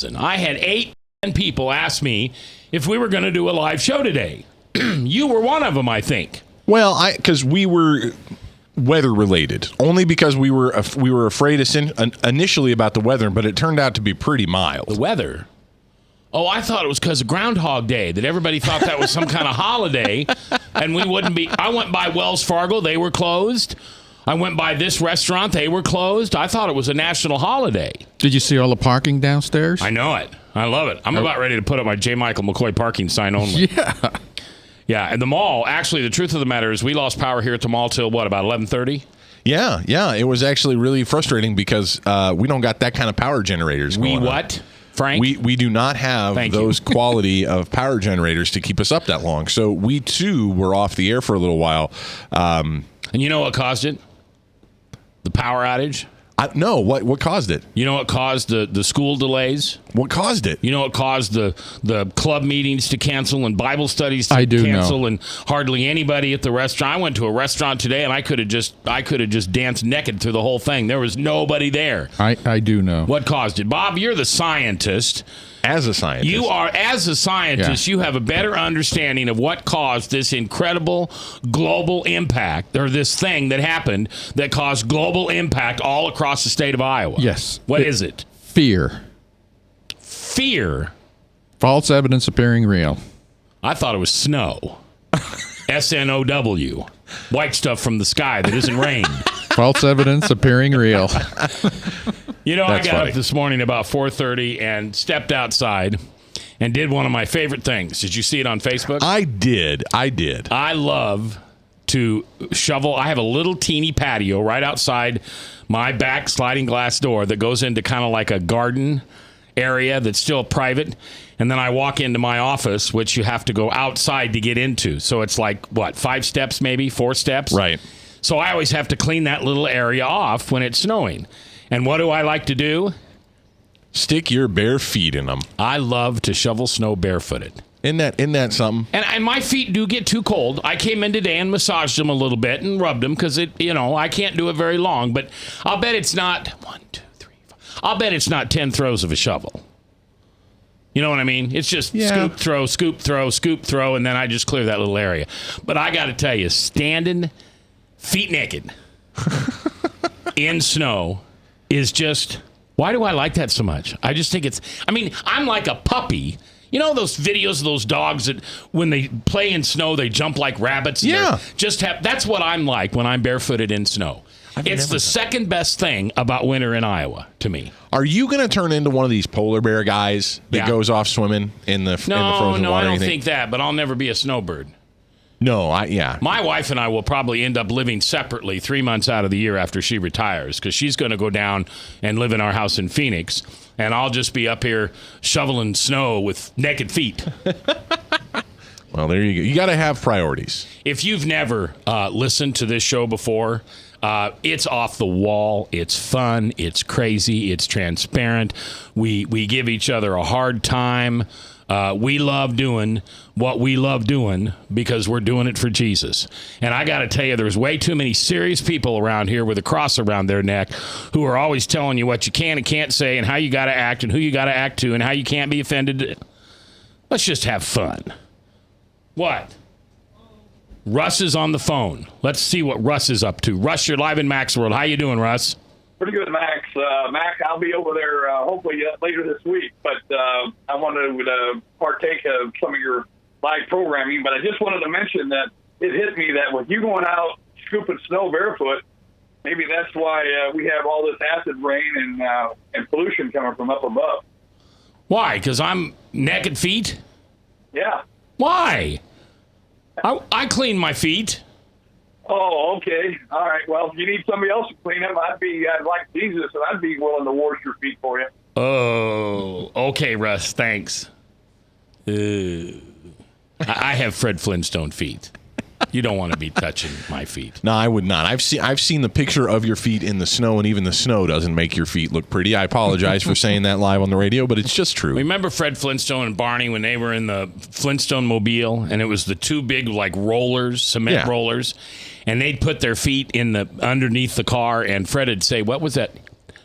I had 8 people ask me if we were going to do a live show today. You were one of them, I think. Well, because we were weather related, only because we were afraid initially about the weather, but it turned out to be pretty mild. The weather? Oh, I thought it was because of Groundhog Day, that everybody thought that was some kind of holiday, and we wouldn't be. I went by Wells Fargo, they were closed. I went by this restaurant, they were closed. I thought it was a national holiday. Did you see all the parking downstairs? I know it. I love it. I'm about ready to put up my J. Michael McCoy parking sign only. Yeah. Yeah, and the mall, actually, the truth of the matter is we lost power here at the mall till, what, about 11:30? Yeah. It was actually really frustrating because we don't got that kind of power generators going on. What? Frank? We do not have those quality of power generators to keep us up that long. So we, too, were off the air for a little while. And you know what caused it? The power outage? No, what caused it? You know what caused the school delays? What caused it? You know what caused the club meetings to cancel and Bible studies to cancel and hardly anybody at the restaurant? I went to a restaurant today and I could have just danced naked through the whole thing. There was nobody there. I do know. What caused it? Bob, you're the scientist. As a scientist. You have a better understanding of what caused this incredible global impact, or this thing that happened that caused global impact all across the state of Iowa. Yes. What is it? Fear. Fear? False evidence appearing real. I thought it was snow. SNOW. White stuff from the sky that isn't rain. False evidence appearing real. You know, I got up this morning about 4:30 and stepped outside and did one of my favorite things. Did you see it on Facebook? I did. I love to shovel. I have a little teeny patio right outside my back sliding glass door that goes into kind of like a garden area that's still private. And then I walk into my office, which you have to go outside to get into. So it's like, 5 steps maybe, 4 steps? Right. So I always have to clean that little area off when it's snowing. And what do I like to do? Stick your bare feet in them. I love to shovel snow barefooted. Isn't that something? And my feet do get too cold. I came in today and massaged them a little bit and rubbed them because I can't do it very long. But I'll bet it's not 1, 2, 3, 4. I'll bet it's not 10 throws of a shovel. You know what I mean? It's just scoop, throw, scoop, throw, scoop, throw, and then I just clear that little area. But I got to tell you, standing feet naked in snow is just, why do I like that so much? I just think I'm like a puppy. You know those videos of those dogs that when they play in snow, they jump like rabbits? Yeah. That's what I'm like when I'm barefooted in snow. It's the second best thing about winter in Iowa to me. Are you going to turn into one of these polar bear guys that goes off swimming in the frozen water? No, I don't think that, but I'll never be a snowbird. No, My wife and I will probably end up living separately 3 months out of the year after she retires because she's going to go down and live in our house in Phoenix, and I'll just be up here shoveling snow with naked feet. Well, there you go. You got to have priorities. If you've never listened to this show before, it's off the wall. It's fun. It's crazy. It's transparent. We give each other a hard time. We love doing what we love doing because we're doing it for Jesus. And I got to tell you, there's way too many serious people around here with a cross around their neck who are always telling you what you can and can't say and how you got to act and who you got to act to and how you can't be offended. Let's just have fun. What? Russ is on the phone. Let's see what Russ is up to. Russ, you're live in Mac's World. How you doing, Russ? Pretty good, Max. Mac, I'll be over there hopefully later this week, but I wanted to partake of some of your live programming. But I just wanted to mention that it hit me that with you going out scooping snow barefoot, maybe that's why we have all this acid rain and pollution coming from up above. Why? Because I'm naked feet? Yeah. Why? I clean my feet. Oh, okay. All right. Well, if you need somebody else to clean them, I'd like Jesus, and I'd be willing to wash your feet for you. Oh, okay, Russ. Thanks. I have Fred Flintstone feet. You don't want to be touching my feet. No, I would not. I've seen the picture of your feet in the snow, and even the snow doesn't make your feet look pretty. I apologize for saying that live on the radio, but it's just true. Remember Fred Flintstone and Barney when they were in the Flintstone mobile, and it was the two big like rollers, cement rollers, and they'd put their feet in the underneath the car, and Fred would say, "What was that?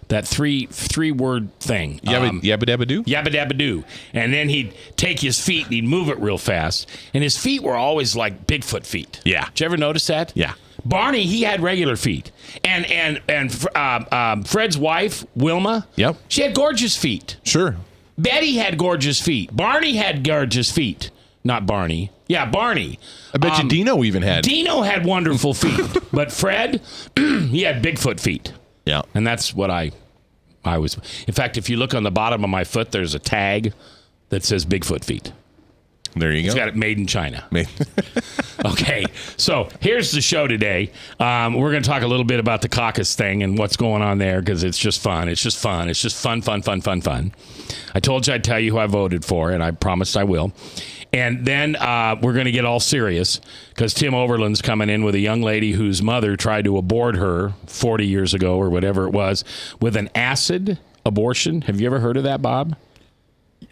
That three-word thing. Yabba dabba doo? Yabba dabba doo. And then he'd take his feet and he'd move it real fast. And his feet were always like Bigfoot feet. Yeah. Did you ever notice that? Yeah. Barney, he had regular feet. And Fred's wife, Wilma, Yep. she had gorgeous feet. Sure. Betty had gorgeous feet. Barney had gorgeous feet. Not Barney. Yeah, Barney. I bet you Dino even had. Dino had wonderful feet. But Fred, he had Bigfoot feet. Yeah. And that's what I was. In fact, if you look on the bottom of my foot, there's a tag that says Bigfoot feet. There you go. It's got it made in China. Okay, so here's the show today. We're going to talk a little bit about the caucus thing and what's going on there because it's just fun. It's just fun. It's just fun. I told you I'd tell you who I voted for, and I promised I will. And then we're going to get all serious because Tim Overland's coming in with a young lady whose mother tried to abort her 40 years ago or whatever it was with an acid abortion. Have you ever heard of that, Bob?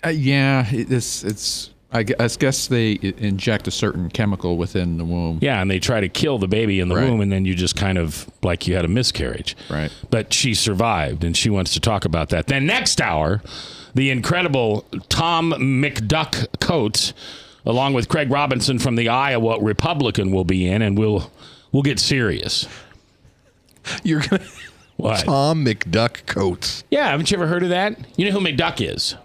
Yeah, it's. I guess they inject a certain chemical within the womb. Yeah, and they try to kill the baby in the Right. womb, and then you just kind of like you had a miscarriage. Right. But she survived, and she wants to talk about that. Then next hour, the incredible Tom McDuck Coates, along with Craig Robinson from the Iowa Republican, will be in, and we'll get serious. You're going to. What? Tom McDuck Coates. Yeah, haven't you ever heard of that? You know who McDuck is?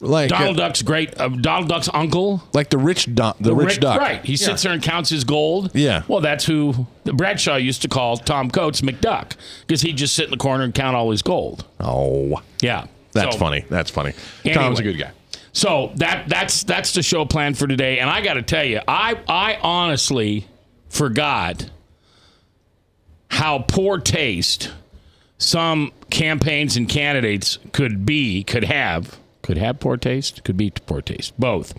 Like Donald Duck's Donald Duck's uncle. Like the rich duck. Right. He sits there and counts his gold. Yeah. Well, that's who Bradshaw used to call Tom Coates McDuck because he'd just sit in the corner and count all his gold. Oh. Yeah. That's So, funny. That's funny. Anyway. Tom's a good guy. So that's the show plan for today. And I got to tell you, I honestly forgot how poor taste some campaigns and candidates could have poor taste, could be poor taste, both,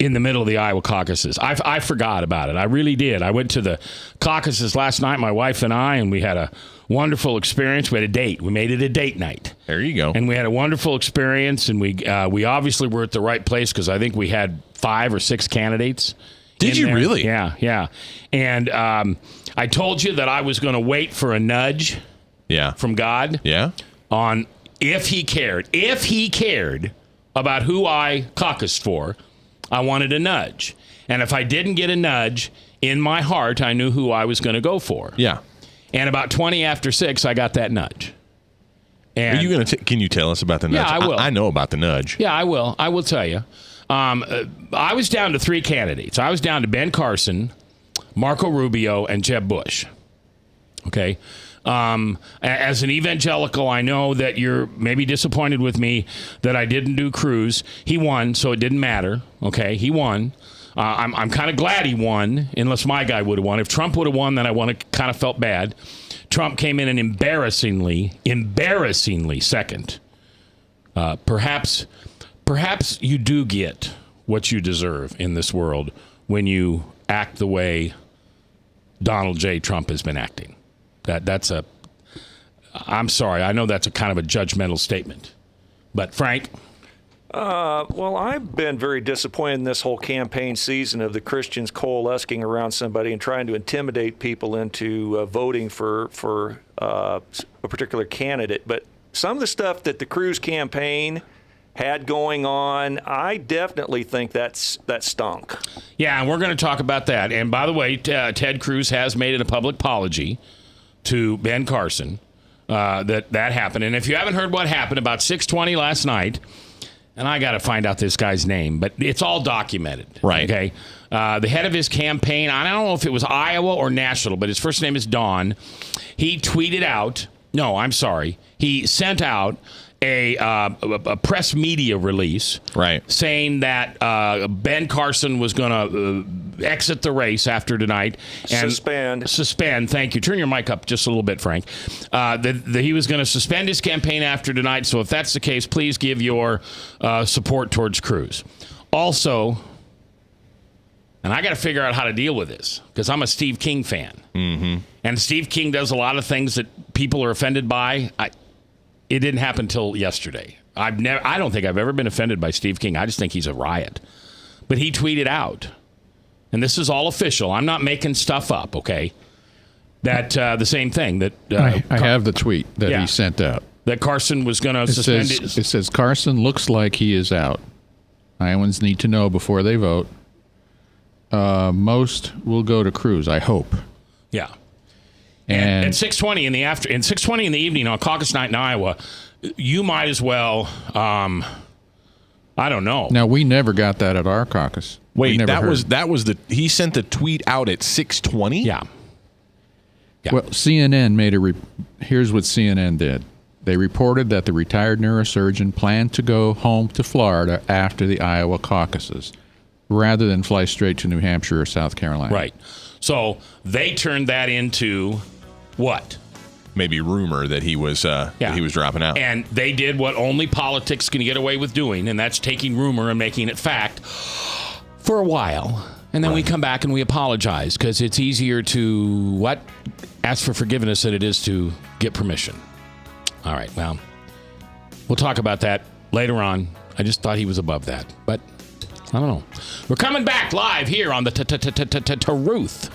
in the middle of the Iowa caucuses. I forgot about it. I really did. I went to the caucuses last night, my wife and I, and we had a wonderful experience. We had a date. We made it a date night. There you go. And we had a wonderful experience, and we obviously were at the right place because I think we had 5 or 6 candidates. Did you there. really? Yeah. And I told you that I was going to wait for a nudge Yeah. from God Yeah. on if he cared about who I caucused for, I wanted a nudge. And if I didn't get a nudge, in my heart, I knew who I was going to go for. Yeah. And about 20 after 6, I got that nudge. And Are you going to? Can you tell us about the nudge? Yeah, I will. I know about the nudge. Yeah, I will. I will tell you. I was down to 3 candidates. I was down to Ben Carson, Marco Rubio, and Jeb Bush. Okay. As an evangelical, I know that you're maybe disappointed with me that I didn't do Cruz. He won, so it didn't matter. Okay, he won. I'm kind of glad he won, unless my guy would have won. If Trump would have won, then I would have kind of felt bad. Trump came in an embarrassingly second. Perhaps you do get what you deserve in this world when you act the way Donald J. Trump has been acting. I'm sorry. I know that's a kind of a judgmental statement. But Frank? Well, I've been very disappointed in this whole campaign season of the Christians coalescing around somebody and trying to intimidate people into voting for a particular candidate. But some of the stuff that the Cruz campaign had going on, I definitely think that stunk. Yeah, and we're going to talk about that. And by the way, Ted Cruz has made it a public apology to Ben Carson that happened. And if you haven't heard what happened, about 6:20 last night, and I got to find out this guy's name, but it's all documented. Right. Okay. The head of his campaign, I don't know if it was Iowa or national, but his first name is Don. He tweeted out, he sent out a press media release, Right. saying that Ben Carson was going to exit the race after tonight and suspend. Thank you. Turn your mic up just a little bit, Frank. That he was going to suspend his campaign after tonight. So if that's the case, please give your support towards Cruz. Also, and I got to figure out how to deal with this because I'm a Steve King fan, and Steve King does a lot of things that people are offended by. It didn't happen till yesterday. I don't think I've ever been offended by Steve King. I just think he's a riot. But he tweeted out, and this is all official. I'm not making stuff up, okay? that the same thing that I have the tweet that Yeah. he sent out. that Carson was going to It suspend says, it says Carson looks like he is out. Iowans need to know before they vote. Most will go to Cruz, I hope. Yeah. And At 6:20 in the 6:20 in the evening on caucus night in Iowa, you might as well. I don't know. now we never got that at our caucus. We Wait, never that heard. was the he sent the tweet out at 6:20. Yeah. Well, CNN made here's what CNN did. They reported that the retired neurosurgeon planned to go home to Florida after the Iowa caucuses, rather than fly straight to New Hampshire or South Carolina. Right. So they turned that into what? Maybe rumor that he was that he was dropping out. And they did what only politics can get away with doing, and that's taking rumor and making it fact for a while. And then we come back and we apologize because it's easier to ask for forgiveness than it is to get permission. All right, well, we'll talk about that later on. I just thought he was above that, but I don't know. We're coming back live here on the Truth.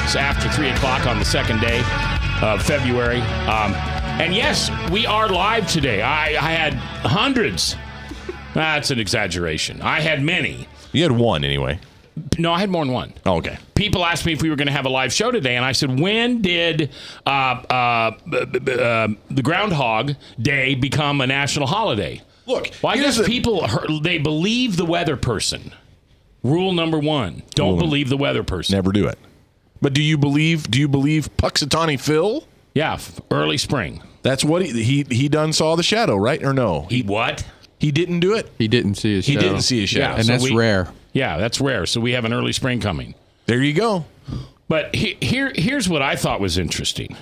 It's after 3 o'clock on the second day of February. And yes, we are live today. I had hundreds. That's an exaggeration. I had many. You had one anyway. No, I had more than one. Oh, okay. People asked me if we were going to have a live show today, and I said, when did the Groundhog Day become a national holiday? Look, Well, I guess people, they believe the weather person. Rule number one, don't believe the weather person. never do it. But do you believe Puxatawny Phil? Yeah, early spring. That's what he done saw the shadow, right? Or no? He what? He didn't do it. He didn't see his shadow. He didn't see his shadow. Yeah, And so that's rare. Yeah, that's rare. So we have an early spring coming. There you go. But here's what I thought was interesting.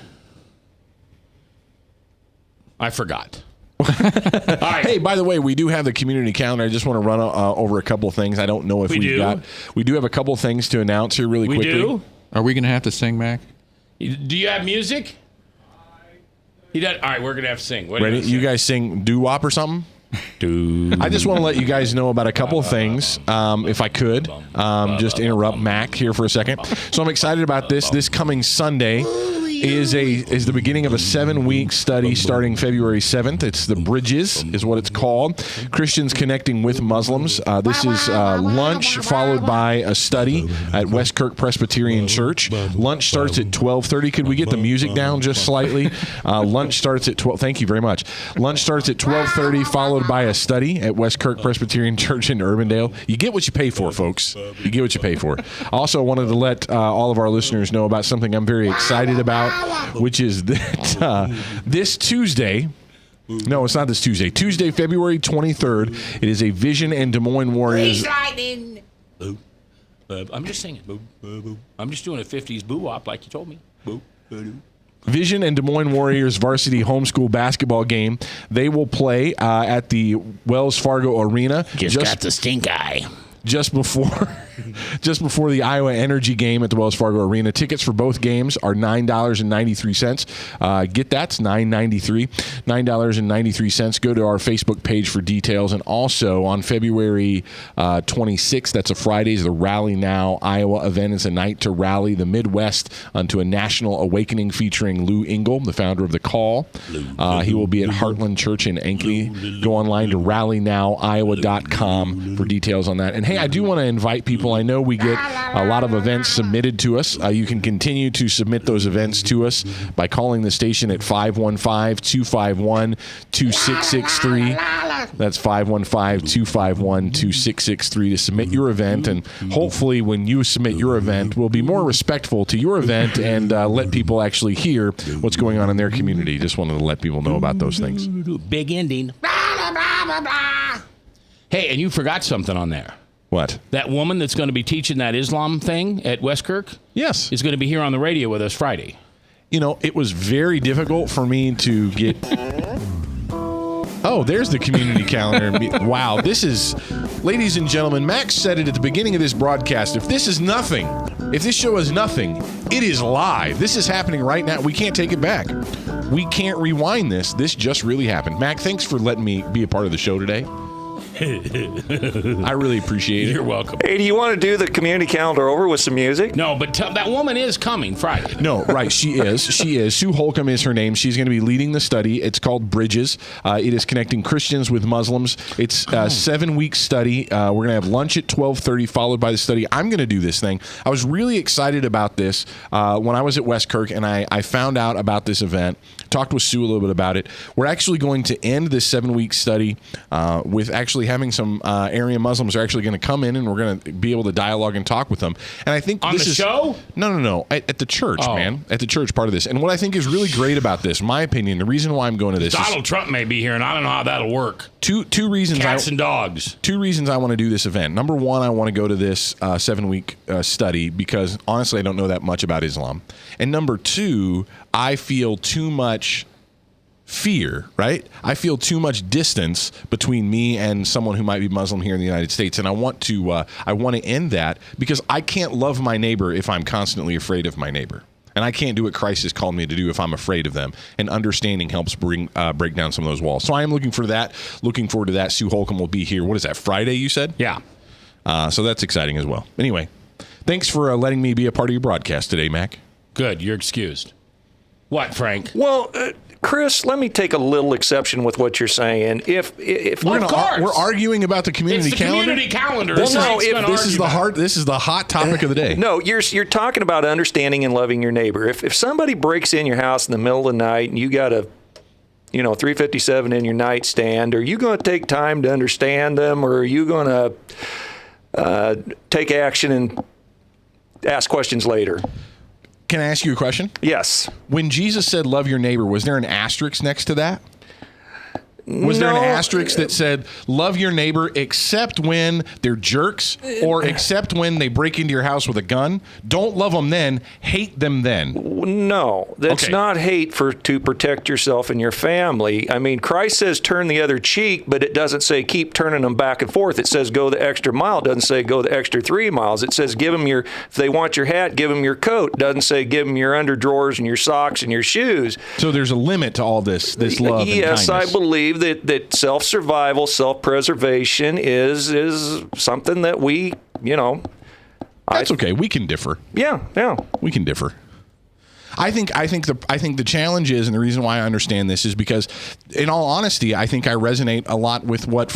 I forgot. All right. Hey, by the way, we do have the community calendar. I just want to run over a couple of things. I don't know if We do? We do have a couple of things to announce here really We quickly. do? Are we going to have to sing, Mac? Do you have music? He does. All right, we're going to have to sing. What do Ready? you You guys sing doo-wop or something? do? I just want to let you guys know about a couple of things, if I could. Just interrupt Mac here for a second. So I'm excited about this. This coming Sunday is the beginning of a 7-week study starting February 7th. It's the Bridges is what it's called. Christians Connecting with Muslims. This is lunch followed by a study at Westkirk Presbyterian Church. Lunch starts at 12:30. Could we get the music down just slightly? Lunch starts at 12. Thank you very much. Lunch starts at 12:30, followed by a study at Westkirk Presbyterian Church in Urbandale. You get what you pay for, folks. You get what you pay for. Also wanted to let all of our listeners know about something I'm very excited about, which is that this Tuesday. No, it's not this Tuesday. Tuesday, February 23rd. It is a Vision and Des Moines Warriors. I'm just singing. Boo, boo, boo. I'm just doing a 50s boo-wop like you told me. Boo, boo, boo. Vision and Des Moines Warriors varsity homeschool basketball game. They will play at the Wells Fargo Arena. Just got the stink eye. Just before the Iowa Energy game at the Wells Fargo Arena. Tickets for both games are $9.93. Get that? It's $9.93. $9.93. Go to our Facebook page for details. And also on February 26th, that's a Friday, is the Rally Now Iowa event. It's a night to rally the Midwest unto a national awakening featuring Lou Engle, the founder of The Call. He will be at Heartland Church in Ankeny. Go online to rallynowiowa.com for details on that. And hey, I do want to invite people. I know we get a lot of events submitted to us. You can continue to submit those events to us by calling the station at 515-251-2663. That's 515-251-2663 to submit your event. And hopefully when you submit your event, we'll be more respectful to your event and let people actually hear what's going on in their community. Just wanted to let people know about those things. Big ending. Hey, and you forgot something on there. What? That woman that's going to be teaching that Islam thing at Westkirk Yes. is going to be here on the radio with us Friday. You know, it was very difficult for me to get... Oh, there's the community calendar. Wow, this is... Ladies and gentlemen, Max said it at the beginning of this broadcast. If this is nothing, if this show is nothing, it is live. This is happening right now. We can't take it back. We can't rewind this. This just really happened. Mac, thanks for letting me be a part of the show today. I really appreciate it. You're welcome. Hey, do you want to do the community calendar over with some music? No, but that woman is coming Friday. No, right. She is. She is. Sue Holcomb is her name. She's going to be leading the study. It's called Bridges. It is connecting Christians with Muslims. It's a 7-week study. We're going to have lunch at 12:30, followed by the study. I'm going to do this thing. I was really excited about this when I was at Westkirk, and I found out about this event. Talked with Sue a little bit about it. We're actually going to end this 7-week study with actually having some area Muslims are actually going to come in, and we're going to be able to dialogue and talk with them. And I think on this the is show. No. At the church, man. At the church, part of this. And what I think is really great about this, my opinion, the reason why I'm going to this Donald Trump may be here, and I don't know how that'll work. Two reasons. Cats and dogs. 2 reasons I want to do this event. Number one, I want to go to this 7-week study because honestly, I don't know that much about Islam. And number 2, I feel too much fear, right? I feel too much distance between me and someone who might be Muslim here in the United States, and I want to end that because I can't love my neighbor if I'm constantly afraid of my neighbor, and I can't do what Christ has called me to do if I'm afraid of them. And understanding helps break down some of those walls. So I am looking for that. Looking forward to that. Sue Holcomb will be here. What is that? Friday? You said? Yeah. So that's exciting as well. Anyway, thanks for letting me be a part of your broadcast today, Mac. Good. You're excused. What, Frank? Well, Chris, let me take a little exception with what you're saying. If we're arguing about the community calendar. Community calendar. This is the hot topic of the day. No, you're talking about understanding and loving your neighbor. If somebody breaks in your house in the middle of the night and you got a 357 in your nightstand, are you going to take time to understand them, or are you going to take action and ask questions later? Can I ask you a question? Yes. When Jesus said, love your neighbor, was there an asterisk next to that? Was there an asterisk that said, love your neighbor except when they're jerks or except when they break into your house with a gun? Don't love them then, hate them then. No, that's not hate to protect yourself and your family. I mean, Christ says turn the other cheek, but it doesn't say keep turning them back and forth. It says go the extra mile. It doesn't say go the extra 3 miles. It says give them if they want your hat, give them your coat. It doesn't say give them your underdrawers and your socks and your shoes. So there's a limit to all this love and kindness. Yes, I believe that self-survival, self-preservation is something that we, That's okay. We can differ. Yeah. We can differ. I think the challenge is, and the reason why I understand this is because, in all honesty, I think I resonate a lot with where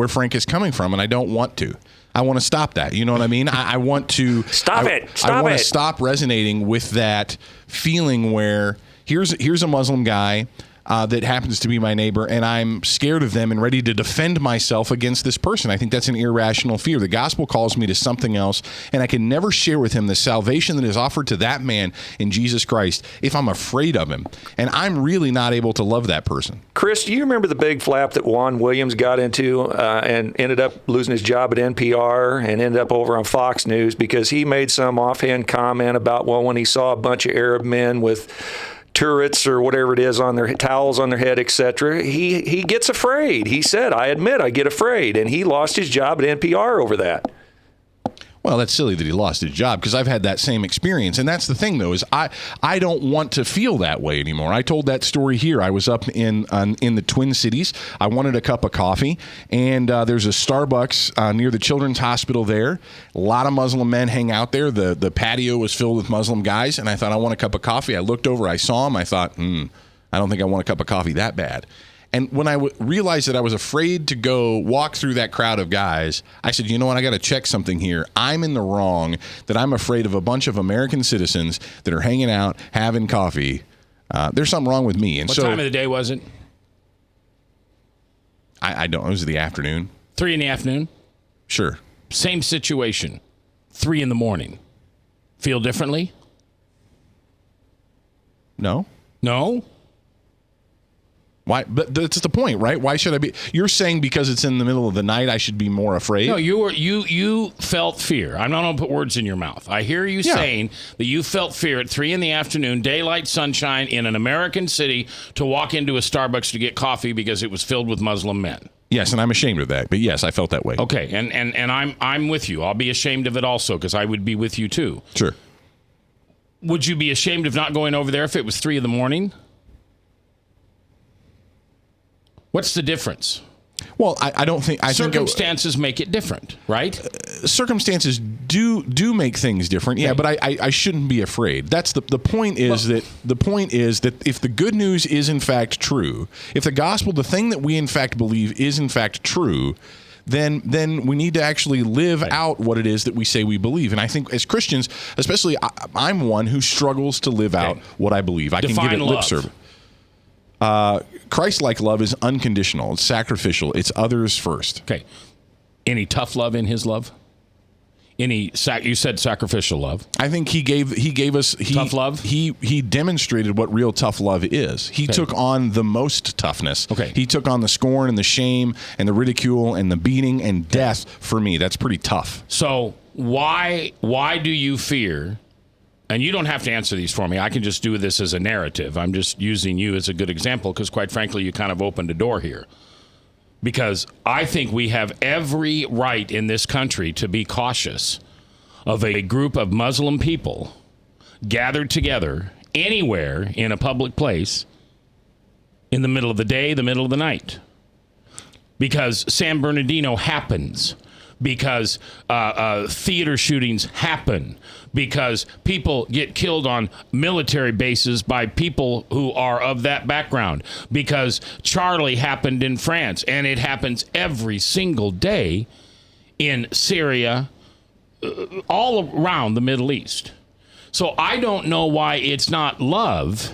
Frank is coming from, and I don't want to. I want to stop that. You know what I mean? I want to stop it. I want to stop resonating with that feeling where here's a Muslim guy that happens to be my neighbor, and I'm scared of them and ready to defend myself against this person. I think that's an irrational fear. The gospel calls me to something else, and I can never share with him the salvation that is offered to that man in Jesus Christ if I'm afraid of him, and I'm really not able to love that person. Chris, do you remember the big flap that Juan Williams got into and ended up losing his job at NPR and ended up over on Fox News because he made some offhand comment about, when he saw a bunch of Arab men with turrets or whatever it is on their towels on their head, etc. He gets afraid. He said, I admit I get afraid. And he lost his job at NPR over that. Well, that's silly that he lost his job because I've had that same experience. And that's the thing, though, is I don't want to feel that way anymore. I told that story here. I was up in the Twin Cities. I wanted a cup of coffee, and there's a Starbucks near the Children's Hospital there. A lot of Muslim men hang out there. The patio was filled with Muslim guys, and I thought, I want a cup of coffee. I looked over. I saw him. I thought, I don't think I want a cup of coffee that bad. And when I realized that I was afraid to go walk through that crowd of guys, I said, you know what, I got to check something here. I'm in the wrong that I'm afraid of a bunch of American citizens that are hanging out, having coffee. There's something wrong with me. And what time of the day was it? I don't know. It was the afternoon. 3 in the afternoon? Sure. Same situation. 3 in the morning. Feel differently? No. No? Why? But that's the point, right? Why should I be? You're saying because it's in the middle of the night, I should be more afraid? No, you felt fear. I'm not going to put words in your mouth. I hear you saying that you felt fear at 3 in the afternoon, daylight sunshine in an American city, to walk into a Starbucks to get coffee because it was filled with Muslim men. Yes, and I'm ashamed of that. But yes, I felt that way. Okay, and I'm with you. I'll be ashamed of it also because I would be with you too. Sure. Would you be ashamed of not going over there if it was 3 in the morning? What's the difference? Well, I don't think... Circumstances make it different, right? Circumstances do make things different, yeah, but I shouldn't be afraid. That's the point is that if the good news is in fact true, if the gospel, the thing that we in fact believe is in fact true, then we need to actually live out what it is that we say we believe. And I think as Christians, especially I'm one who struggles to live out what I believe. I can give it lip service. Christ-like love is unconditional. It's sacrificial. It's others first. Okay. Any tough love in his love? You said sacrificial love. I think he gave us tough love. He demonstrated what real tough love is. He took on the most toughness. Okay. He took on the scorn and the shame and the ridicule and the beating and death for me. That's pretty tough. So why do you fear? And you don't have to answer these for me. I can just do this as a narrative. I'm just using you as a good example because, quite frankly, you kind of opened a door here. Because I think we have every right in this country to be cautious of a group of Muslim people gathered together anywhere in a public place in the middle of the day, the middle of the night. Because San Bernardino happens. Because theater shootings happen, because people get killed on military bases by people who are of that background, because Charlie happened in France, and it happens every single day in Syria, all around the Middle East. So I don't know why it's not love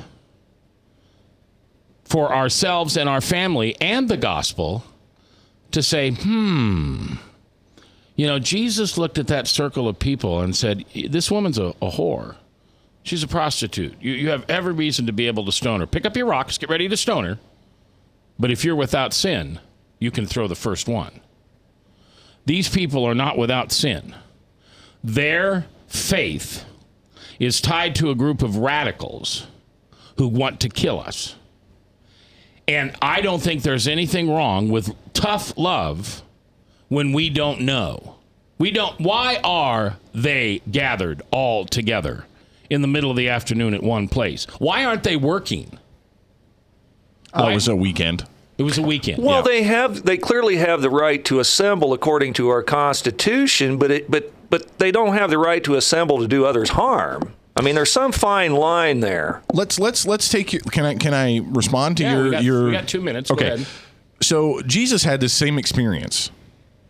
for ourselves and our family and the gospel to say, Jesus looked at that circle of people and said, this woman's a whore. She's a prostitute. You have every reason to be able to stone her. Pick up your rocks, get ready to stone her. But if you're without sin, you can throw the first one. These people are not without sin. Their faith is tied to a group of radicals who want to kill us. And I don't think there's anything wrong with tough love when we don't know. Why are they gathered all together in the middle of the afternoon at one place? Why aren't they working? It was a weekend. It was a weekend. Well, they clearly have the right to assemble according to our Constitution, but they don't have the right to assemble to do others harm. I mean, there's some fine line there. Let's take you. Can I respond to your? We got 2 minutes. Okay. Go ahead. So Jesus had the same experience.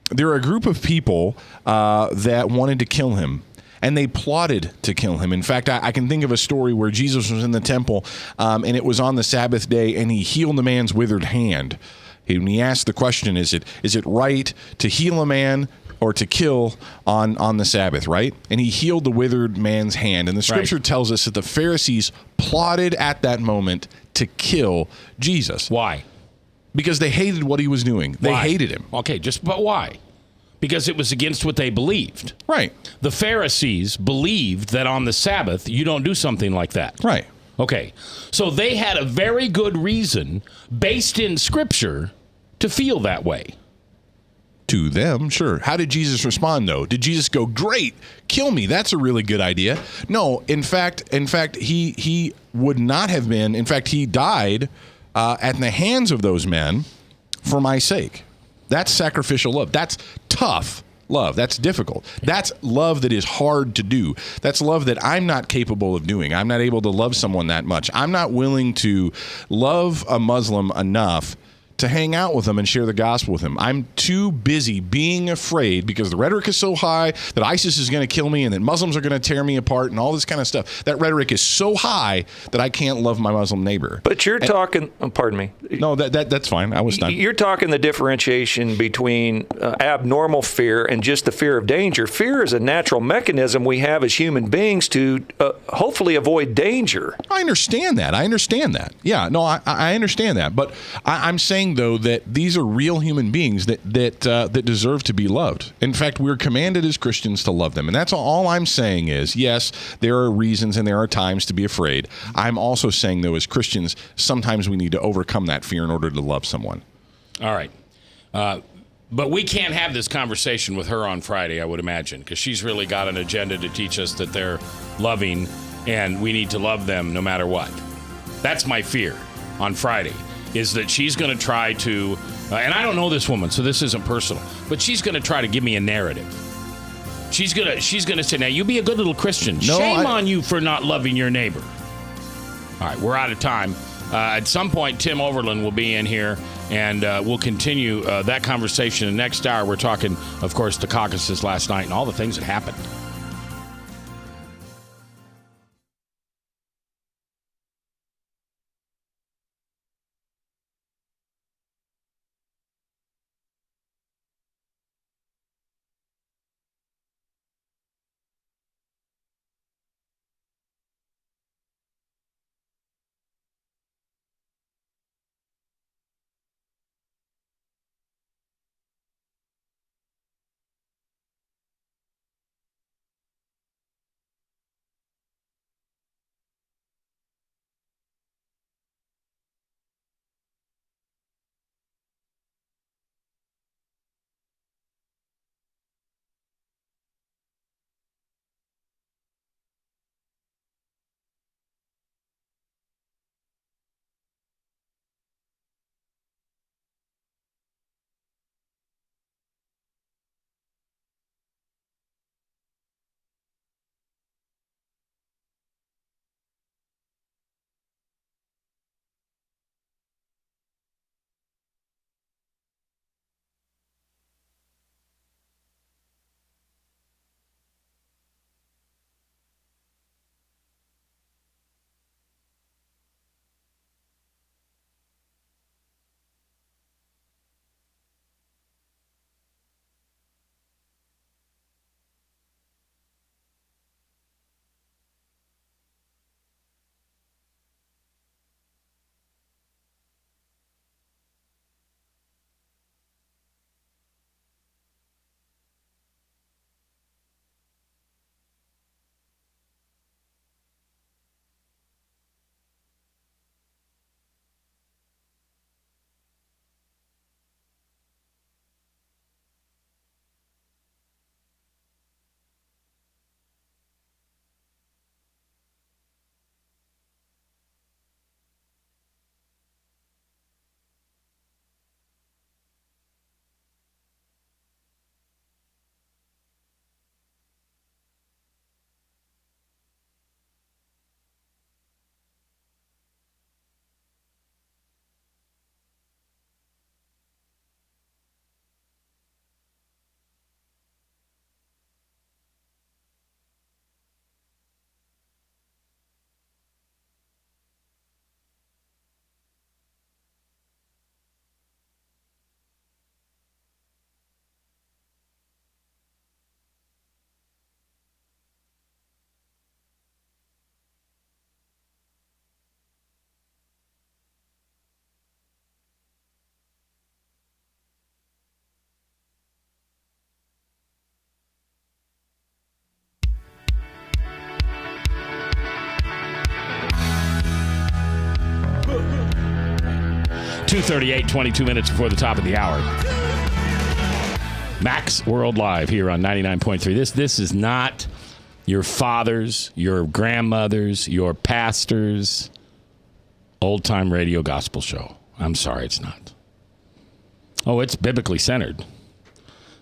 There are a group of people that wanted to kill him, and they plotted to kill him. In fact, I can think of a story where Jesus was in the temple, and it was on the Sabbath day, and he healed a man's withered hand. He asked the question, is it right to heal a man or to kill on the Sabbath, right? And he healed the withered man's hand. And the scripture tells us that the Pharisees plotted at that moment to kill Jesus. Why? Because they hated what he was doing. They hated him. Okay, but why? Because it was against what they believed. Right. The Pharisees believed that on the Sabbath, you don't do something like that. Right. Okay. So they had a very good reason, based in Scripture, to feel that way. To them, sure. How did Jesus respond, though? Did Jesus go, great, kill me? That's a really good idea. No, in fact, he would not have been. In fact, he died at the hands of those men for my sake. That's sacrificial love. That's tough love. That's difficult. That's love that is hard to do. That's love that I'm not capable of doing. I'm not able to love someone that much. I'm not willing to love a Muslim enough to hang out with him and share the gospel with him. I'm too busy being afraid because the rhetoric is so high that ISIS is going to kill me and that Muslims are going to tear me apart and all this kind of stuff. That rhetoric is so high that I can't love my Muslim neighbor. But you're talking, pardon me. No, that's fine. I was done. You're talking the differentiation between abnormal fear and just the fear of danger. Fear is a natural mechanism we have as human beings to hopefully avoid danger. I understand that. Yeah, no, I understand that. But I'm saying, though, that these are real human beings that deserve to be loved. In fact, we're commanded as Christians to love them. And that's all I'm saying is, yes, there are reasons and there are times to be afraid. I'm also saying, though, as Christians, sometimes we need to overcome that fear in order to love someone. All right. But we can't have this conversation with her on Friday, I would imagine, because she's really got an agenda to teach us that they're loving and we need to love them no matter what. That's my fear on Friday, is that she's going to try to, and I don't know this woman, so this isn't personal, but she's going to try to give me a narrative. She's gonna say, now you be a good little Christian. Shame on you for not loving your neighbor. All right, we're out of time. At some point, Tim Overland will be in here, and we'll continue that conversation. In the next hour, we're talking, of course, the caucuses last night and all the things that happened. 2:38, 22 minutes before the top of the hour. Max World Live here on 99.3. This is not your father's, your grandmother's, your pastor's old-time radio gospel show. I'm sorry, it's not. Oh, it's biblically centered.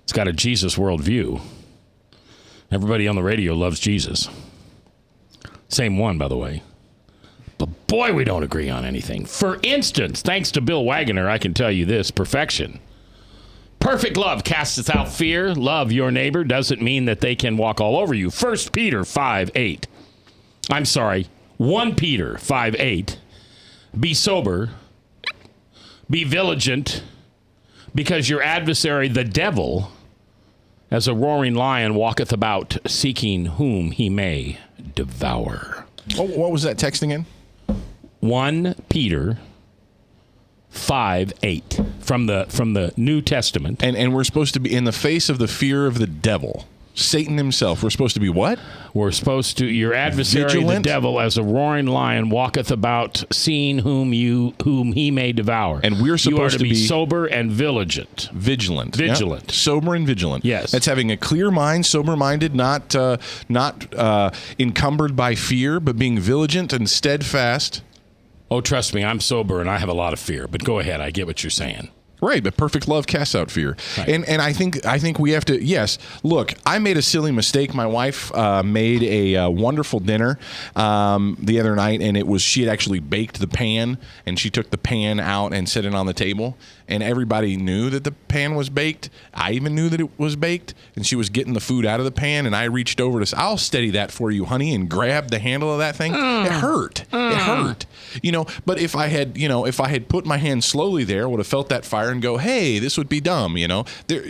It's got a Jesus worldview. Everybody on the radio loves Jesus. Same one, by the way. But boy, we don't agree on anything. For instance, thanks to Bill Wagoner, I can tell you this, perfection. Perfect love casteth out fear. Love your neighbor doesn't mean that they can walk all over you. 1 Peter 5:8. I'm sorry, 1 Peter 5:8. Be sober, be vigilant, because your adversary, the devil, as a roaring lion, walketh about, seeking whom he may devour. What was that text again? 1 Peter 5:8 from the New Testament. And we're supposed to be in the face of the fear of the devil, Satan himself. We're supposed to be what? We're supposed to, your adversary, Vigilant? the devil, as a roaring lion, walketh about, seeing whom he may devour. And we're supposed you are to be be sober and vigilant. Vigilant. Vigilant. Yep. Sober and vigilant. Yes. That's having a clear mind, sober-minded, not encumbered by fear, but being vigilant and steadfast. Oh, trust me, I'm sober and I have a lot of fear. But go ahead, I get what you're saying. Right, but perfect love casts out fear. Right. And I think we have to, yes, look, I made a silly mistake. My wife made a wonderful dinner the other night, and she had actually baked the pan, and she took the pan out and set it on the table, and everybody knew that the pan was baked. I even knew that it was baked, and she was getting the food out of the pan, and I reached over to say, I'll steady that for you, honey, and grabbed the handle of that thing. It hurt. It hurt. But if I had put my hand slowly there, I would have felt that fire and go, hey, this would be dumb,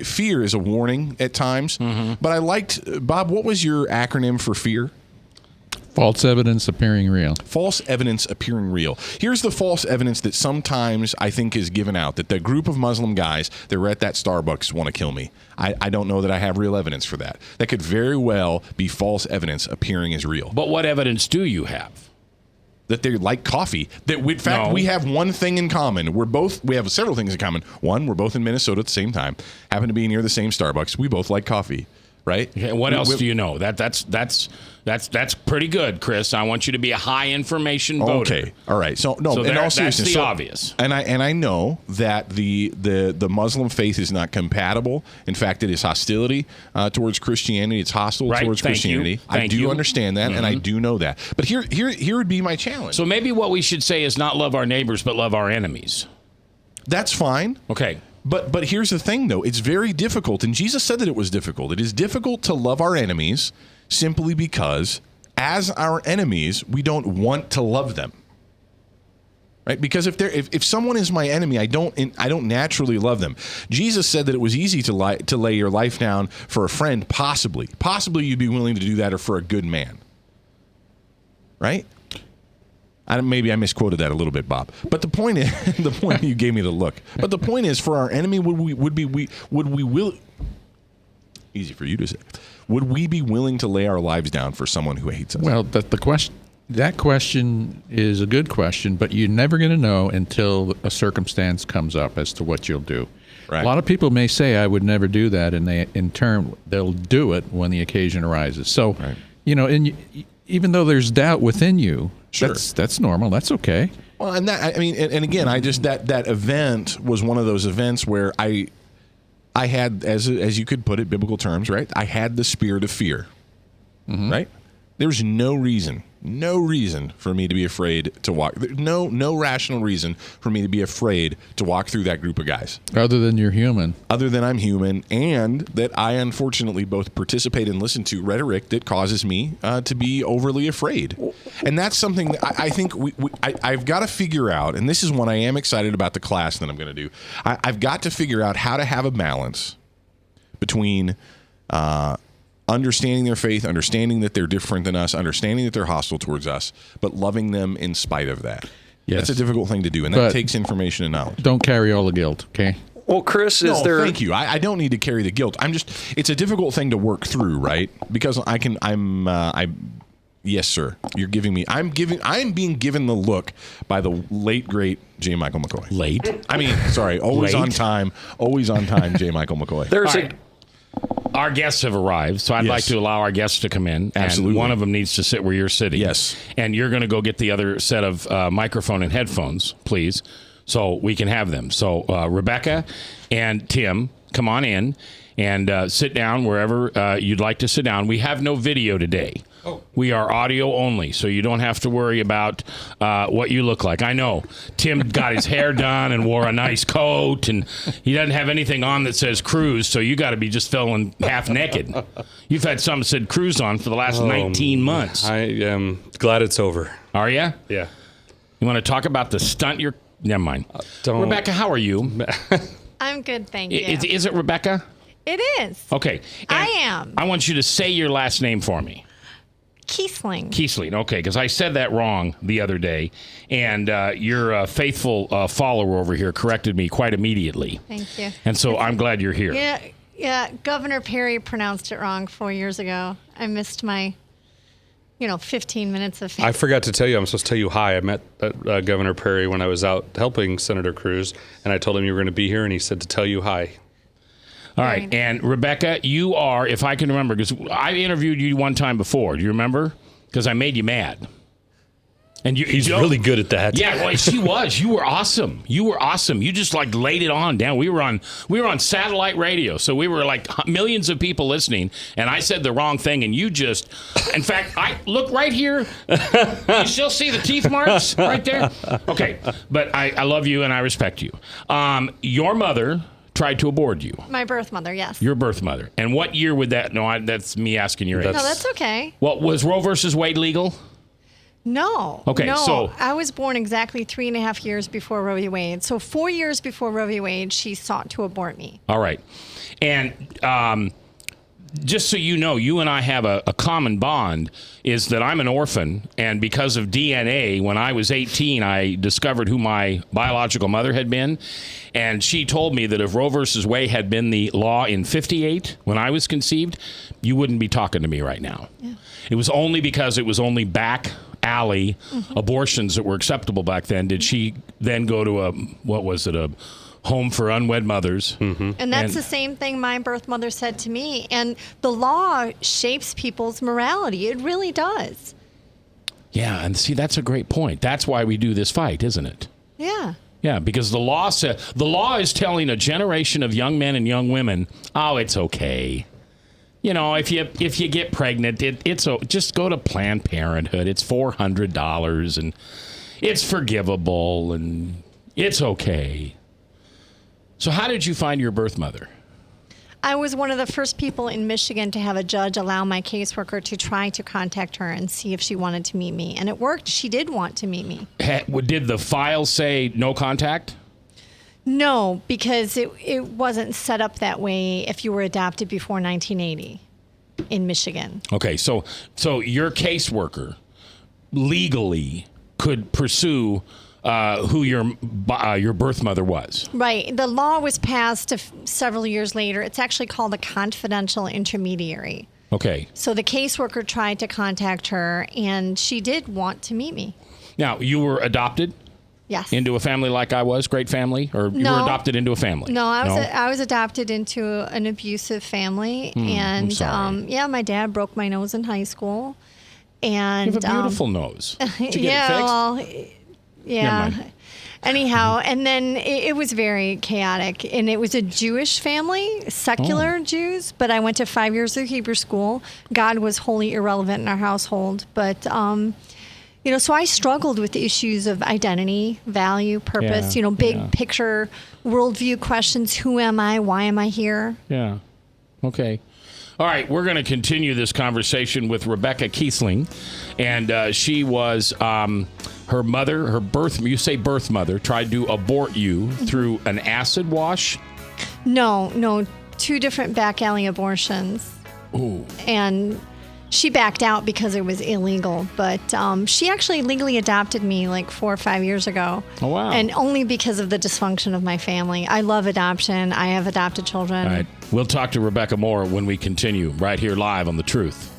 Fear is a warning at times. Mm-hmm. But I liked, Bob, what was your acronym for fear? False evidence appearing real. False evidence appearing real. Here's the false evidence that sometimes I think is given out, that the group of Muslim guys that were at that Starbucks want to kill me. I don't know that I have real evidence for that. That could very well be false evidence appearing as real. But what evidence do you have? That they like coffee. That in fact, we have one thing in common. We have several things in common. One, we're both in Minnesota at the same time. Happen to be near the same Starbucks. We both like coffee, right? Okay, what else do you know? That's pretty good, Chris. I want you to be a high information voter. Okay, all right. So in all seriousness, that's the obvious. And I know that the Muslim faith is not compatible. In fact, it is hostility towards Christianity. It's hostile towards Christianity. I do understand that, and I do know that. But here would be my challenge. So maybe what we should say is not love our neighbors, but love our enemies. That's fine. Okay. But here's the thing, though. It's very difficult, and Jesus said that it was difficult. It is difficult to love our enemies simply because, as our enemies, we don't want to love them. Right? Because if someone is my enemy, I don't naturally love them. Jesus said that it was easy to lay your life down for a friend, possibly. Possibly you'd be willing to do that, or for a good man. Right? Maybe I misquoted that a little bit, Bob. But the point is, you gave me the look. But the point is, for our enemy, easy for you to say, would we be willing to lay our lives down for someone who hates us? Well, that question is a good question, but you're never going to know until a circumstance comes up as to what you'll do. Right. A lot of people may say, I would never do that, and in turn, they'll do it when the occasion arises. So, right. Even though there's doubt within you, sure. That's normal. That's okay. Well, and again, that event was one of those events where I had, as you could put it, biblical terms, right? I had the spirit of fear, right? There's no reason for me to be afraid to walk. No rational reason for me to be afraid to walk through that group of guys. Other than you're human. Other than I'm human, and that I unfortunately both participate and listen to rhetoric that causes me to be overly afraid. And that's something that I think I've got to figure out, and this is what I am excited about the class that I'm going to do. I've got to figure out how to have a balance between understanding their faith, understanding that they're different than us, understanding that they're hostile towards us, but loving them in spite of that. Yes. That's a difficult thing to do, and that takes information and knowledge. Don't carry all the guilt, okay? Well, Chris, thank you. I don't need to carry the guilt. It's a difficult thing to work through, right? Because Yes, sir. You're giving me. I'm being given the look by the late great J. Michael McCoy. Late. I mean, sorry, always Late? on time, J. Michael McCoy. There's All right. Our guests have arrived, so I'd Yes. like to allow our guests to come in. Absolutely. And one of them needs to sit where you're sitting. Yes. And you're going to go get the other set of microphone and headphones, please, so we can have them. So Rebecca and Tim, come on in and sit down wherever you'd like to sit down. We have no video today. We are audio only, so you don't have to worry about what you look like. I know Tim got his hair done and wore a nice coat, and he doesn't have anything on that says cruise, so you got to be just feeling half naked. You've had something that said cruise on for the last 19 months. I am glad it's over. Are you? Yeah. You want to talk about the stunt you're... Never mind. Don't- Rebecca, how are you? I'm good, thank you. Is it Rebecca? It is. Okay. I am. I want you to say your last name for me. Kiesling. Kiesling, okay, because I said that wrong the other day, and your faithful follower over here corrected me quite immediately. Thank you. And so I'm glad you're here. Yeah. Governor Perry pronounced it wrong 4 years ago. I missed my, 15 minutes of. I forgot to tell you, I'm supposed to tell you hi. I met Governor Perry when I was out helping Senator Cruz, and I told him you were going to be here, and he said to tell you hi. All right, and Rebecca, you are, if I can remember, because I interviewed you one time before. Do you remember? Because I made you mad. And He's really good at that. Yeah, well, she was. You were awesome. You just laid it on down. We were on satellite radio, so we were millions of people listening. And I said the wrong thing, and you just, in fact, I look right here. You still see the teeth marks right there? Okay, but I love you and I respect you. Your mother tried to abort you. My birth mother, yes. Your birth mother. And what year would that? No, that's me asking your age. No, that's okay. Well, was Roe versus Wade legal? No. Okay, no, so- I was born exactly 3.5 years before Roe v. Wade. So 4 years before Roe v. Wade, she sought to abort me. All right. And just so you know, you and I have a common bond is that I'm an orphan. And because of DNA, when I was 18, I discovered who my biological mother had been. And she told me that if Roe versus Wade had been the law in 58, when I was conceived, you wouldn't be talking to me right now. Yeah. It was only because it was only back alley abortions that were acceptable back then. Did she then go to a home for unwed mothers? And that's the same thing my birth mother said to me. And the law shapes people's morality. It really does. Yeah, and see, that's a great point. That's why we do this fight, isn't it? Yeah. Yeah, because the law is telling a generation of young men and young women, oh, it's okay. If you get pregnant, just go to Planned Parenthood. It's $400 and it's forgivable and it's okay. So how did you find your birth mother? I was one of the first people in Michigan to have a judge allow my caseworker to try to contact her and see if she wanted to meet me. And it worked. She did want to meet me. Did the file say no contact? No, because it wasn't set up that way if you were adopted before 1980 in Michigan. Okay, so your caseworker legally could pursue who your birth mother was. Right. The law was passed several years later. It's actually called a confidential intermediary. Okay. So the caseworker tried to contact her, and she did want to meet me. Now, you were adopted? Yes. Into a family like I was? Great family? Or you were adopted into a family? No, I was adopted into an abusive family. And, I'm sorry. my dad broke my nose in high school. And You have a beautiful nose. Did you get it fixed? well, yeah. Never mind. Anyhow, and then it was very chaotic. And it was a Jewish family, secular Jews. But I went to 5 years of Hebrew school. God was wholly irrelevant in our household. But, so I struggled with the issues of identity, value, purpose, big picture, worldview questions. Who am I? Why am I here? Yeah. Okay. All right, we're going to continue this conversation with Rebecca Kiesling. And she was... her mother, you say birth mother, tried to abort you through an acid wash? No, 2 different back alley abortions. Ooh. And she backed out because it was illegal. But she actually legally adopted me 4 or 5 years ago. Oh, wow. And only because of the dysfunction of my family. I love adoption. I have adopted children. All right, we'll talk to Rebecca more when we continue right here live on The Truth.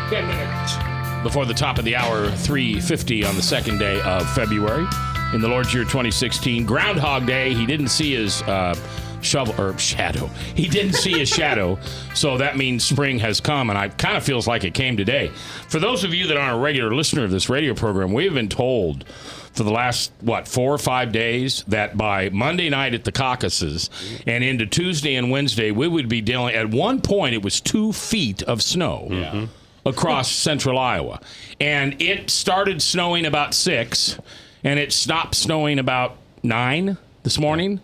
10 minutes before the top of the hour, 3:50 on the second day of February in the Lord's year 2016. Groundhog Day. He didn't see his shadow. He didn't see his shadow, so that means spring has come, and it kind of feels like it came today. For those of you that aren't a regular listener of this radio program, we've been told for the last, 4 or 5 days that by Monday night at the caucuses and into Tuesday and Wednesday, we would be dealing, at one point, it was 2 feet of snow across central Iowa. And it started snowing about 6, and it stopped snowing about 9 this morning.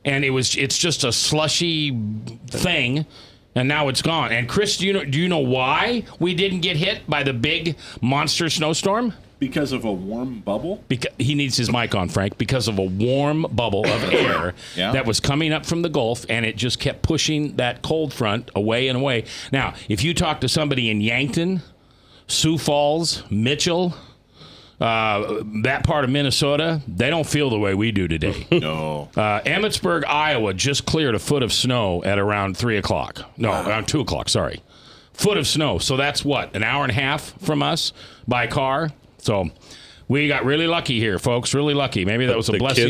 And it's just a slushy thing, and now it's gone. And Chris, do you know why we didn't get hit by the big monster snowstorm? Because of a warm bubble? He needs his mic on, Frank. Because of a warm bubble of air that was coming up from the Gulf, and it just kept pushing that cold front away and away. Now, if you talk to somebody in Yankton, Sioux Falls, Mitchell, that part of Minnesota, they don't feel the way we do today. No. Emmetsburg, Iowa just cleared a foot of snow at around 3 o'clock. No, around 2 o'clock, sorry. Foot of snow. So that's what, an hour and a half from us by car? So we got really lucky here, folks. Really lucky. Maybe that was a blessing.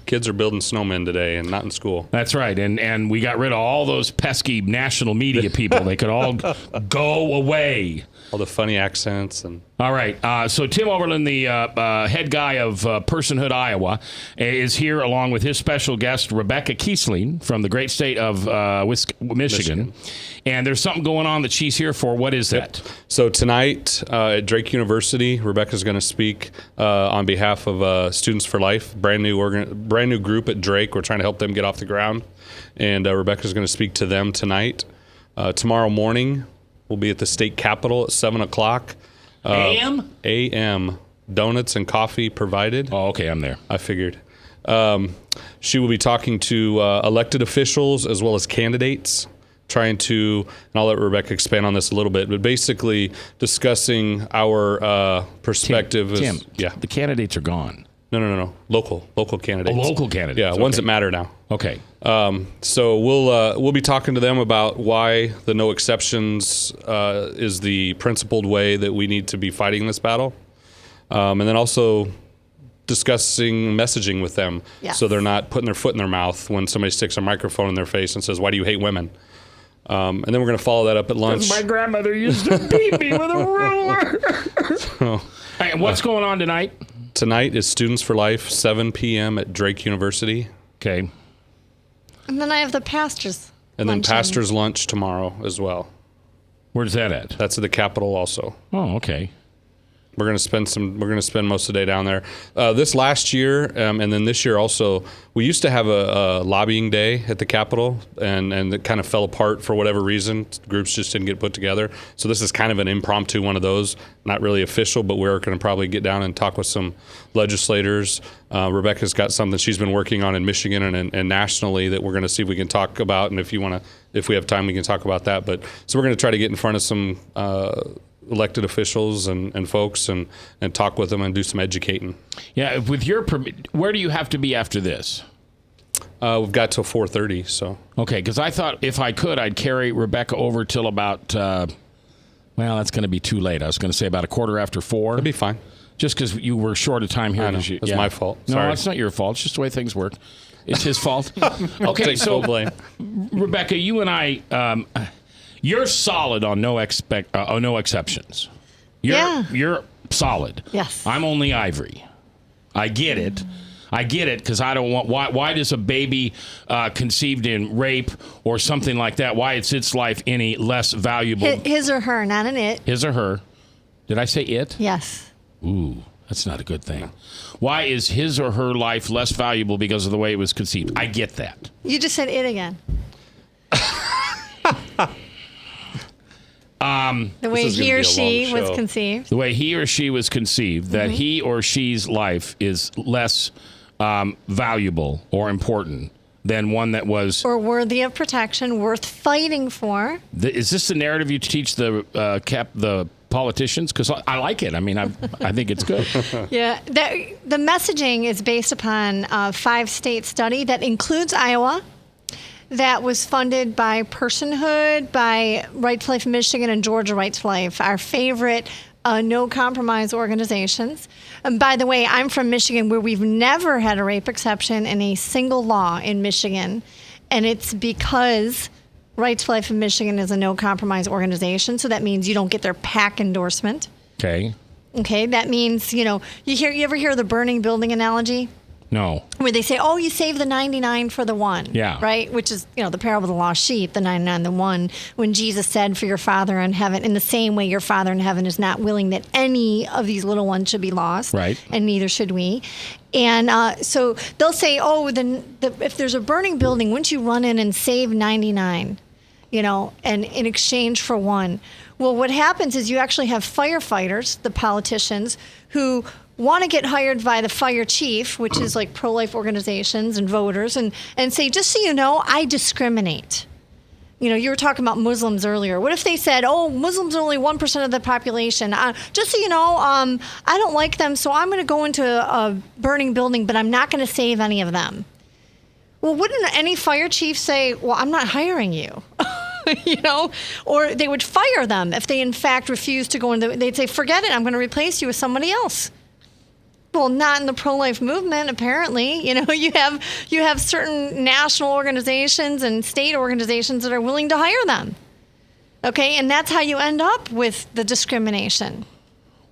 Kids are building snowmen today and not in school. That's right. And we got rid of all those pesky national media people. They could all go away. All the funny accents. All right. So Tim Overland, the head guy of Personhood, Iowa, is here along with his special guest, Rebecca Kiesling from the great state of Michigan. And there's something going on that she's here for. What is that? So tonight at Drake University, Rebecca's going to speak on behalf of Students for Life, brand new group at Drake. We're trying to help them get off the ground. And Rebecca's going to speak to them tonight. Tomorrow morning, we'll be at the state capitol at 7 o'clock. A.M.? A.M. Donuts and coffee provided. Oh, okay, I'm there. I figured. She will be talking to elected officials as well as candidates, trying to, and I'll let Rebecca expand on this a little bit, but basically discussing our perspective. Tim, the candidates are gone. No. Local candidates. Oh, local candidates. Yeah, ones that matter now. Okay. So we'll be talking to them about why the no exceptions is the principled way that we need to be fighting this battle, and then also discussing messaging with them, so they're not putting their foot in their mouth when somebody sticks a microphone in their face and says, "Why do you hate women?" And then we're going to follow that up at lunch. My grandmother used to beat me with a ruler. Hey, what's going on tonight? Tonight is Students for Life, 7 p.m. at Drake University. Okay. And then I have the pastor's And then pastor's lunch tomorrow as well. Where's that at? That's at the Capitol also. Oh, okay. We're going to spend most of the day down there. This last year, and then this year also, we used to have a lobbying day at the Capitol, and it kind of fell apart for whatever reason. Groups just didn't get put together. So this is kind of an impromptu one of those, not really official, but we're going to probably get down and talk with some legislators. Rebecca's got something she's been working on in Michigan and nationally that we're going to see if we can talk about, and if we have time, we can talk about that. But so we're going to try to get in front of some elected officials and folks and talk with them and do some educating. Yeah, with your permit, where do you have to be after this? We've got till 4:30, so. Okay, because I thought if I could, I'd carry Rebecca over till about, well, that's going to be too late. I was going to say about 4:15. That'd be fine. Just because you were short of time here. I know. It's my fault. Sorry. No, it's not your fault. It's just the way things work. It's his fault. Okay, take full blame. Rebecca, you and I... you're solid on no exceptions. You're solid. Yes. I'm only ivory. I get it because I don't want. Why does a baby conceived in rape or something like that? Why is its life any less valuable? His or her, not an it. His or her. Did I say it? Yes. Ooh, that's not a good thing. Why is his or her life less valuable because of the way it was conceived? I get that. You just said it again. The way he or she was conceived. The way he or she was conceived, that he or she's life is less valuable or important than one that was... Or worthy of protection, worth fighting for. Is this the narrative you teach the politicians? Because I like it. I mean, I think it's good. Yeah. The messaging is based upon a 5-state study that includes Iowa. that was funded by Personhood, by Right to Life Michigan, and Georgia Right to Life, our favorite no compromise organizations. And by the way, I'm from Michigan, where we've never had a rape exception in a single law in Michigan. And it's because Right to Life in Michigan is a no compromise organization. So that means you don't get their PAC endorsement. Okay. Okay. That means, you ever hear the burning building analogy? No. Where they say, oh, you save the 99 for the one. Yeah. Right? Which is, the parable of the lost sheep, the 99, the one, when Jesus said, for your Father in heaven, in the same way your Father in heaven is not willing that any of these little ones should be lost. Right. And neither should we. And so they'll say, oh, then if there's a burning building, wouldn't you run in and save 99, and in exchange for one? Well, what happens is you actually have firefighters, the politicians, who want to get hired by the fire chief, which is like pro-life organizations and voters, and say, just so you know, I discriminate. You were talking about Muslims earlier. What if they said, oh, Muslims are only 1% of the population. Just so you know, I don't like them, so I'm going to go into a burning building, but I'm not going to save any of them. Well, wouldn't any fire chief say, well, I'm not hiring you? Or they would fire them if they, in fact, refused to go into. They'd say, forget it, I'm going to replace you with somebody else. Well, not in the pro-life movement, apparently. You have certain national organizations and state organizations that are willing to hire them. Okay, and that's how you end up with the discrimination.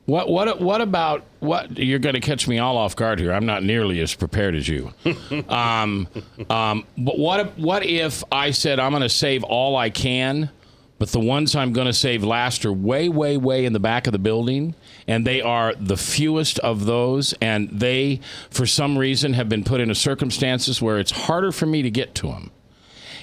What about what? You're going to catch me all off guard here. I'm not nearly as prepared as you. But what if I said I'm going to save all I can, but the ones I'm going to save last are way, way, way in the back of the building, and they are the fewest of those, and they, for some reason, have been put into circumstances where it's harder for me to get to them.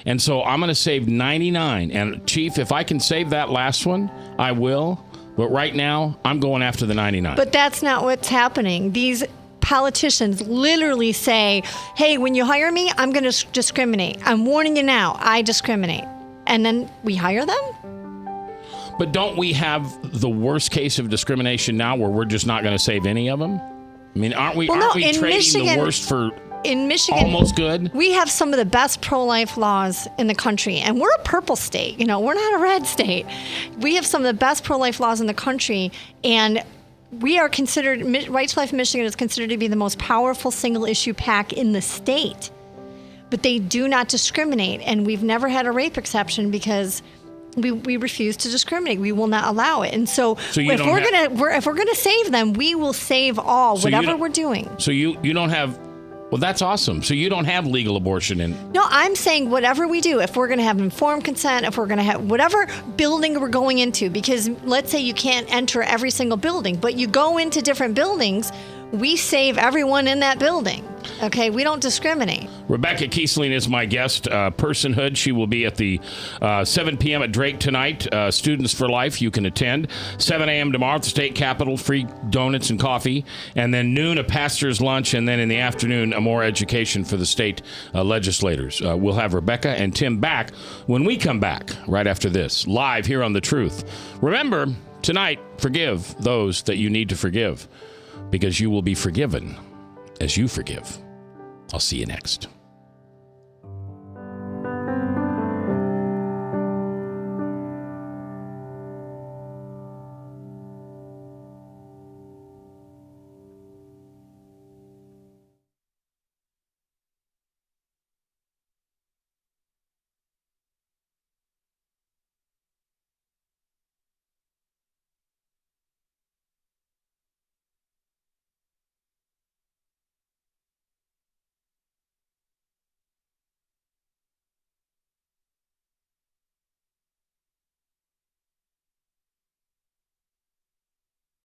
And so I'm going to save 99. And, Chief, if I can save that last one, I will. But right now, I'm going after the 99. But that's not what's happening. These politicians literally say, hey, when you hire me, I'm going to discriminate. I'm warning you now, I discriminate. And then we hire them? But don't we have the worst case of discrimination now where we're just not going to save any of them? I mean, aren't we trading Michigan, the worst for in Michigan, almost good? We have some of the best pro-life laws in the country, and we're a purple state. We're not a red state. We have some of the best pro-life laws in the country, and we are considered, Right to Life Michigan is considered to be the most powerful single-issue PAC in the state. But they do not discriminate, and we've never had a rape exception because we refuse to discriminate. We will not allow it. And so if we're gonna save them, we will save all, whatever we're doing. So you don't have. Well, that's awesome. So you don't have legal abortion in. No, I'm saying whatever we do, if we're going to have informed consent, if we're going to have whatever building we're going into, because let's say you can't enter every single building, but you go into different buildings, we save everyone in that building. Okay, we don't discriminate. Rebecca Kiesling is my guest. Personhood. She will be at the 7 p.m. at Drake tonight. Students for Life. You can attend. 7 a.m. tomorrow at the state capitol. Free donuts and coffee. And then noon, a pastor's lunch. And then in the afternoon, more education for the state legislators. We'll have Rebecca and Tim back when we come back right after this. Live here on The Truth. Remember, tonight, forgive those that you need to forgive, because you will be forgiven as you forgive. I'll see you next.